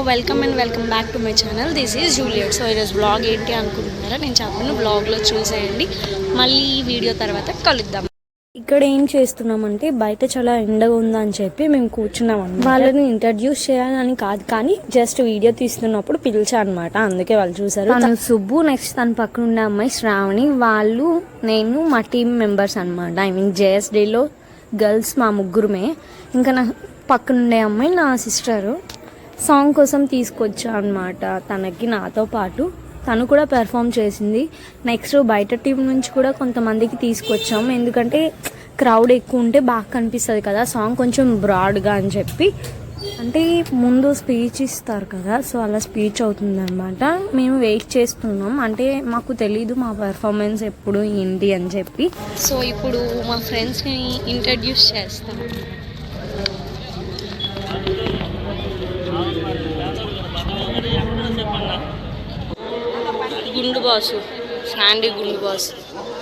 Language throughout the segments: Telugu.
Welcome back to my channel. This is Juliet. So ఈరోజు బ్లాగ్ ఏంటి అనుకుంటున్నారా? నేను చెప్పను, బ్లాగ్లో చూసేయండి. మళ్ళీ వీడియో తర్వాత కలుద్దాం. ఇక్కడ ఏం చేస్తున్నామంటే బయట చాలా ఎండగా ఉందని చెప్పి మేము కూర్చున్నాం అన్నమాట. వాళ్ళని ఇంట్రడ్యూస్ చేయాలని కాదు, కానీ జస్ట్ వీడియో తీస్తున్నప్పుడు పిలిచా అనమాట. అందుకే వాళ్ళు చూసారు. తను సుబ్బు, నెక్స్ట్ తన పక్కన ఉన్న అమ్మాయి శ్రావణి. వాళ్ళు నేను మా టీమ్ మెంబర్స్ అనమాట. జేఎస్డీలో గర్ల్స్ మా ముగ్గురమే. ఇంకా నా పక్కనుండే అమ్మాయి నా సిస్టరు. సాంగ్ కోసం తీసుకొచ్చా అనమాట తనకి, నాతో పాటు తను కూడా పెర్ఫామ్ చేసింది. నెక్స్ట్ బయట టీం నుంచి కూడా కొంతమందికి తీసుకొచ్చాము, ఎందుకంటే క్రౌడ్ ఎక్కువ ఉంటే బాగా కనిపిస్తుంది కదా సాంగ్ కొంచెం బ్రాడ్గా అని చెప్పి. అంటే ముందు స్పీచ్ ఇస్తారు కదా, సో అలా స్పీచ్ అవుతుంది అనమాట. మేము వెయిట్ చేస్తున్నాం, అంటే మాకు తెలీదు మా పెర్ఫార్మెన్స్ ఎప్పుడు ఏంటి అని చెప్పి. సో ఇప్పుడు మా ఫ్రెండ్స్ని ఇంట్రడ్యూస్ చేస్తాం. Gundu boss, Sandy Gundu boss,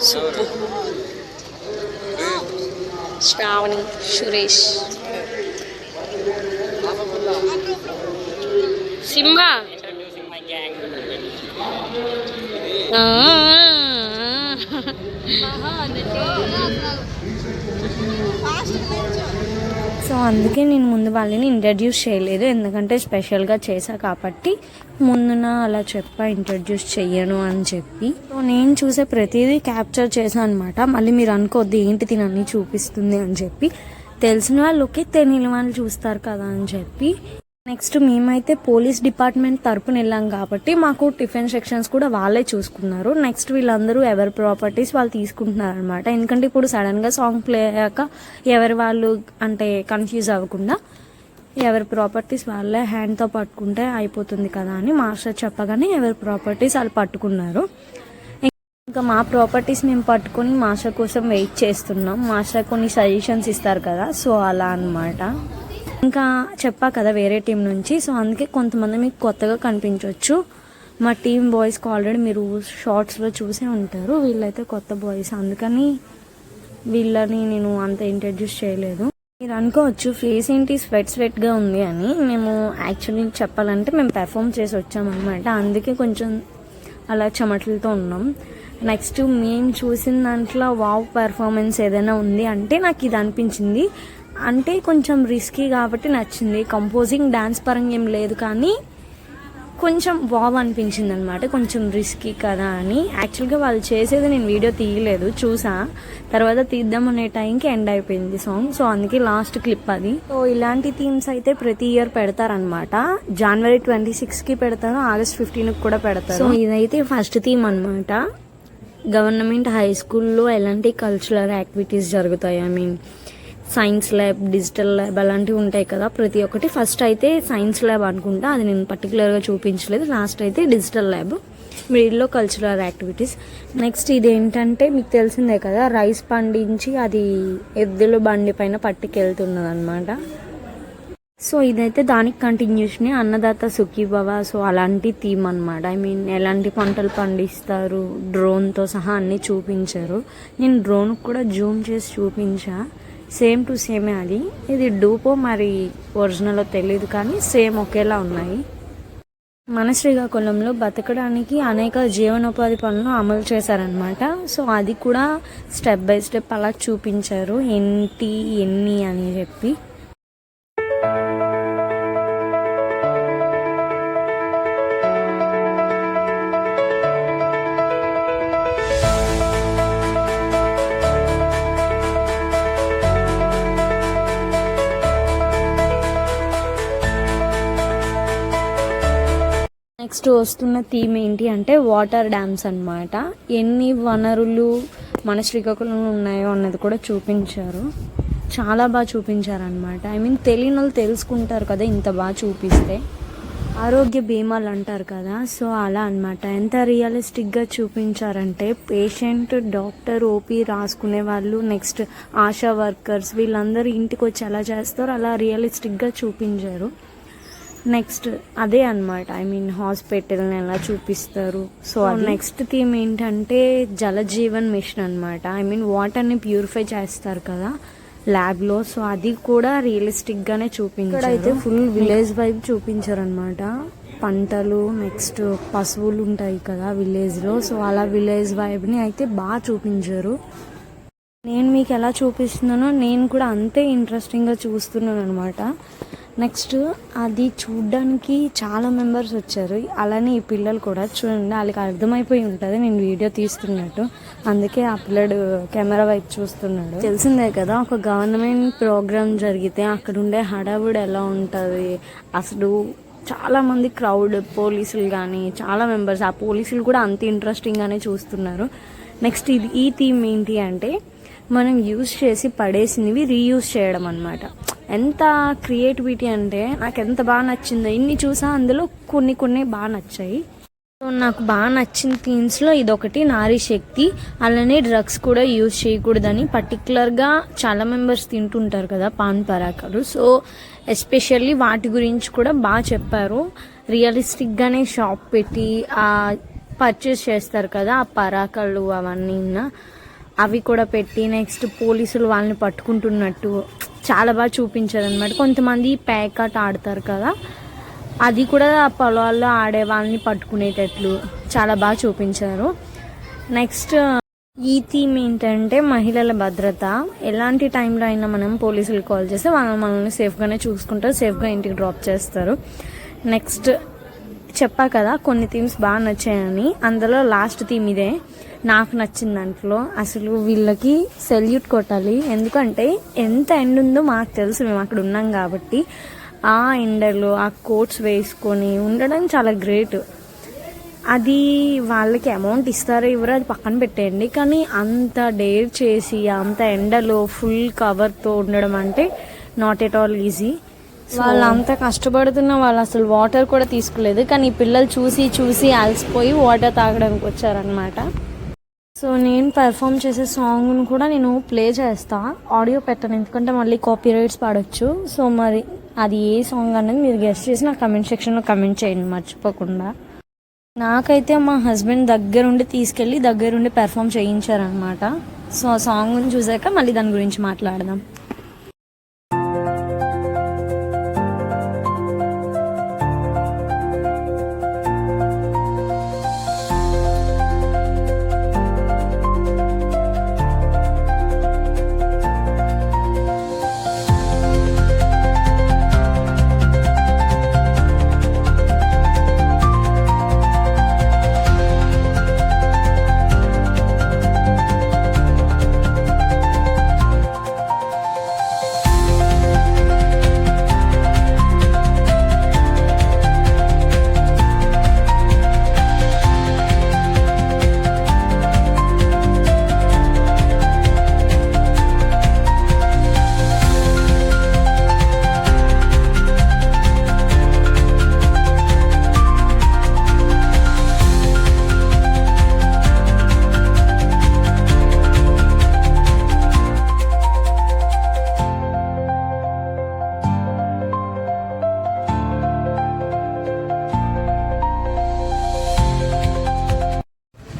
Subbu, Sravani, Suresh, Simba. So అందుకే నేను ముందు వాళ్ళని ఇంట్రడ్యూస్ చేయలేదు, ఎందుకంటే స్పెషల్గా చేశా కాబట్టి ముందున అలా చెప్పా ఇంట్రడ్యూస్ చెయ్యను అని చెప్పి. సో నేను చూసే ప్రతిదీ క్యాప్చర్ చేశాను అనమాట. మళ్ళీ మీరు అనుకోవద్దు ఏంటి తినని చూపిస్తుంది అని చెప్పి. తెలిసిన వాళ్ళు ఓకే, తెలియని వాళ్ళు చూస్తారు కదా అని చెప్పి. నెక్స్ట్ మేమైతే పోలీస్ డిపార్ట్మెంట్ తరపున వెళ్ళాం కాబట్టి మాకు టిఫిన్ సెక్షన్స్ కూడా వాళ్ళే చూసుకున్నారు. నెక్స్ట్ వీళ్ళందరూ ఎవరి ప్రాపర్టీస్ వాళ్ళు తీసుకుంటున్నారు అనమాట. ఎందుకంటే ఇప్పుడు సడన్గా సాంగ్ ప్లే అయ్యాక ఎవరి వాళ్ళు అంటే కన్ఫ్యూజ్ అవ్వకుండా ఎవరి ప్రాపర్టీస్ వాళ్ళే హ్యాండ్తో పట్టుకుంటే అయిపోతుంది కదా అని మాస్టర్ చెప్పగానే ఎవరి ప్రాపర్టీస్ వాళ్ళు పట్టుకున్నారు. ఇంకా మా ప్రాపర్టీస్ మేము పట్టుకొని మాస్టర్ కోసం వెయిట్ చేస్తున్నాం. మాస్టర్ కొన్ని సజెషన్స్ ఇస్తారు కదా, సో అలా అనమాట. ఇంకా చెప్పా కదా వేరే టీం నుంచి, సో అందుకే కొంతమంది మీకు కొత్తగా కనిపించవచ్చు. మా టీం బాయ్స్కి ఆల్రెడీ మీరు షార్ట్స్లో చూసే ఉంటారు. వీళ్ళైతే కొత్త బాయ్స్, అందుకని వీళ్ళని నేను అంత ఇంట్రడ్యూస్ చేయలేదు. మీరు అనుకోవచ్చు ఫేస్ ఏంటి స్వెట్గా ఉంది అని. మేము యాక్చువల్లీ చెప్పాలంటే మేము పెర్ఫామ్ చేసి వచ్చామన్నమాట, అందుకే కొంచెం అలా చెమటలతో ఉన్నాం. నెక్స్ట్ మేము చూసిన దాంట్లో వావ్ పెర్ఫార్మెన్స్ ఏదైనా ఉంది అంటే నాకు ఇది అనిపించింది. అంటే కొంచెం రిస్కీ కాబట్టి నచ్చింది. కంపోజింగ్ డాన్స్ పరంగా ఏం లేదు, కానీ కొంచెం వావ్ అనిపించింది అనమాట. కొంచెం రిస్కీ కదా అని. యాక్చువల్గా వాళ్ళు చేసేది నేను వీడియో తీయలేదు, చూసా. తర్వాత తీద్దామనే టైంకి ఎండ్ అయిపోయింది సాంగ్, సో అందుకే లాస్ట్ క్లిప్ అది. సో ఇలాంటి థీమ్స్ అయితే ప్రతి ఇయర్ పెడతారనమాట. January 26కి పెడతారు, August 15కి కూడా పెడతారు. సో ఇదైతే ఫస్ట్ థీమ్ అనమాట. గవర్నమెంట్ హై స్కూల్లో ఎలాంటి కల్చరల్ యాక్టివిటీస్ జరుగుతాయి, సైన్స్ ల్యాబ్, డిజిటల్ ల్యాబ్ అలాంటివి ఉంటాయి కదా ప్రతి ఒక్కటి. ఫస్ట్ అయితే సైన్స్ ల్యాబ్ అనుకుంటా, అది నేను పర్టికులర్గా చూపించలేదు. లాస్ట్ అయితే డిజిటల్ ల్యాబ్, మిడిల్లో కల్చరల్ యాక్టివిటీస్. నెక్స్ట్ ఇదేంటంటే మీకు తెలిసిందే కదా, రైస్ పండించి అది ఎద్దుల బండి పైన పట్టుకెళ్తున్నది అనమాట. సో ఇదైతే దానికి కంటిన్యూషన్, అన్నదాత సుఖీభవ. సో అలాంటి థీమ్ అనమాట. ఎలాంటి పంటలు పండిస్తారు, డ్రోన్తో సహా అన్నీ చూపించారు. నేను డ్రోన్ కూడా జూమ్ చేసి చూపించా. సేమ్ టు సేమే అది. ఇది డూపో మరి ఒరిజినల్లో తెలియదు, కానీ సేమ్ ఒకేలా ఉన్నాయి. మన శ్రీకాకుళంలో బతకడానికి అనేక జీవనోపాధి పనులు అమలు చేశారనమాట. సో అది కూడా స్టెప్ బై స్టెప్ అలా చూపించారు, ఏంటి ఎన్ని అని చెప్పి. నెక్స్ట్ వస్తున్న థీమ్ ఏంటి అంటే వాటర్ డ్యామ్స్ అనమాట. ఎన్ని వనరులు మన శ్రీకాకుళంలో ఉన్నాయో అన్నది కూడా చూపించారు. చాలా బాగా చూపించారనమాట. తెలియని వాళ్ళు తెలుసుకుంటారు కదా ఇంత బాగా చూపిస్తే. ఆరోగ్య బీమాలు అంటారు కదా, సో అలా అనమాట. ఎంత రియలిస్టిక్గా చూపించారంటే పేషెంట్, డాక్టర్, ఓపీ రాసుకునే వాళ్ళు, నెక్స్ట్ ఆశా వర్కర్స్ వీళ్ళందరూ ఇంటికి వచ్చి ఎలా చేస్తారో అలా రియలిస్టిక్గా చూపించారు. నెక్స్ట్ అదే అనమాట, హాస్పిటల్ని ఎలా చూపిస్తారు. సో నెక్స్ట్ థీమ్ ఏంటంటే జలజీవన్ మిషన్ అనమాట. వాటర్ని ప్యూరిఫై చేస్తారు కదా, ల్యాబ్లో. సో అది కూడా రియలిస్టిక్గానే చూపించారు. ఇక్కడ అయితే ఫుల్ విలేజ్ వైబ్ చూపించారనమాట. పంటలు, నెక్స్ట్ పశువులు ఉంటాయి కదా విలేజ్లో, సో అలా విలేజ్ వైబ్ని అయితే బాగా చూపించారు. నేను మీకు ఎలా చూపిస్తున్నానో నేను కూడా అంతే ఇంట్రెస్టింగ్గా చూస్తున్నాను అనమాట. నెక్స్ట్ అది చూడ్డానికి చాలా మెంబర్స్ వచ్చారు. అలానే ఈ పిల్లలు కూడా చూడండి, వాళ్ళకి అర్థమైపోయి ఉంటుంది నేను వీడియో తీస్తున్నట్టు, అందుకే ఆ పిల్లడు కెమెరా వైపు చూస్తున్నాడు. తెలిసిందే కదా, ఒక గవర్నమెంట్ ప్రోగ్రామ్ జరిగితే అక్కడ ఉండే హడావుడి ఎలా ఉంటుంది. అసలు చాలా మంది క్రౌడ్, పోలీసులు కానీ చాలా మెంబర్స్, ఆ పోలీసులు కూడా అంత ఇంట్రెస్టింగ్గానే చూస్తున్నారు. నెక్స్ట్ ఈ థీమ్ ఏంటి అంటే మనం యూజ్ చేసి పడేసినవి రీయూజ్ చేయడం అనమాట. ఎంత క్రియేటివిటీ అంటే నాకు ఎంత బాగా నచ్చిందో. ఇన్ని చూసా, అందులో కొన్ని బాగా నచ్చాయి. సో నాకు బాగా నచ్చిన థీమ్స్లో ఇదొకటి, నారీ శక్తి. అలానే డ్రగ్స్ కూడా యూజ్ చేయకూడదని పర్టికులర్గా చాలా మెంబర్స్ తింటుంటారు కదా పాన్ పరాకాలు. సో ఎస్పెషల్లీ వాటి గురించి కూడా బాగా చెప్పారు. రియలిస్టిక్గానే షాప్ పెట్టి పర్చేస్ చేస్తారు కదా ఆ పరాకాలు అవన్నీ, అవి కూడా పెట్టి నెక్స్ట్ పోలీసులు వాళ్ళని పట్టుకుంటున్నట్టు చాలా బాగా చూపించారు అనమాట. కొంతమంది ప్యాకాట్ ఆడతారు కదా, అది కూడా పొలాల్లో ఆడే వాళ్ళని పట్టుకునేటట్లు చాలా బాగా చూపించారు. నెక్స్ట్ ఈ థీమ్ ఏంటంటే మహిళల భద్రత. ఎలాంటి టైంలో అయినా మనం పోలీసులు కాల్ చేస్తే వాళ్ళు మనల్ని సేఫ్గానే చూసుకుంటారు, సేఫ్గా ఇంటికి డ్రాప్ చేస్తారు. నెక్స్ట్ చెప్పా కదా కొన్ని థీమ్స్ బాగా నచ్చాయని, అందులో లాస్ట్ థీమ్ ఇదే నాకు నచ్చిన దాంట్లో. అసలు వీళ్ళకి సెల్యూట్ కొట్టాలి, ఎందుకంటే ఎంత ఎండ ఉందో మాకు తెలుసు, మేము అక్కడ ఉన్నాం కాబట్టి. ఆ ఎండలో ఆ కోట్స్ వేసుకొని ఉండడం చాలా గ్రేట్. అది వాళ్ళకి అమౌంట్ ఇస్తారో ఇవ్వరో అది పక్కన పెట్టేయండి, కానీ అంత డేర్ చేసి అంత ఎండలో ఫుల్ కవర్తో ఉండడం అంటే నాట్ ఎట్ ఆల్ ఈజీ. వాళ్ళు అంత కష్టపడుతున్న వాళ్ళు అసలు వాటర్ కూడా తీసుకోలేదు, కానీ ఈ పిల్లలు చూసి అలసిపోయి వాటర్ తాగడానికి వచ్చారనమాట. సో నేను పెర్ఫామ్ చేసే సాంగ్ను కూడా నేను ప్లే చేస్తా, ఆడియో పెట్టను ఎందుకంటే మళ్ళీ కాపీ రైట్స్ పాడొచ్చు. సో మరి అది ఏ సాంగ్ అనేది మీరు గెస్ట్ చేసి నాకు కమెంట్ సెక్షన్లో కమెంట్ చేయండి మర్చిపోకుండా. నాకైతే మా హస్బెండ్ దగ్గరుండి తీసుకెళ్ళి దగ్గరుండి పెర్ఫామ్ చేయించారనమాట. సో ఆ సాంగ్ని చూసాక మళ్ళీ దాని గురించి మాట్లాడదాం.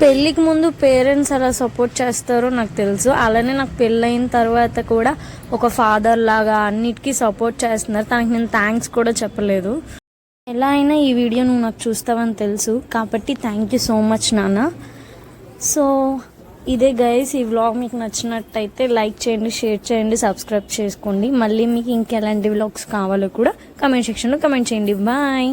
పెళ్ళికి ముందు పేరెంట్స్ అలా సపోర్ట్ చేస్తారో నాకు తెలుసు, అలానే నాకు పెళ్ళైన తర్వాత కూడా ఒక ఫాదర్ లాగా అన్నిటికీ సపోర్ట్ చేస్తున్నారు. తనకి నేను థ్యాంక్స్ కూడా చెప్పలేదు. ఎలా అయినా ఈ వీడియో నువ్వు నాకు చూస్తావని తెలుసు కాబట్టి థ్యాంక్ యూ సో మచ్ నాన్న. సో ఇదే గైస్, ఈ వ్లాగ్ మీకు నచ్చినట్టయితే లైక్ చేయండి, షేర్ చేయండి, సబ్స్క్రైబ్ చేసుకోండి. మళ్ళీ మీకు ఇంకెలాంటి వ్లాగ్స్ కావాలో కూడా కమెంట్ సెక్షన్లో కమెంట్ చేయండి. బాయ్.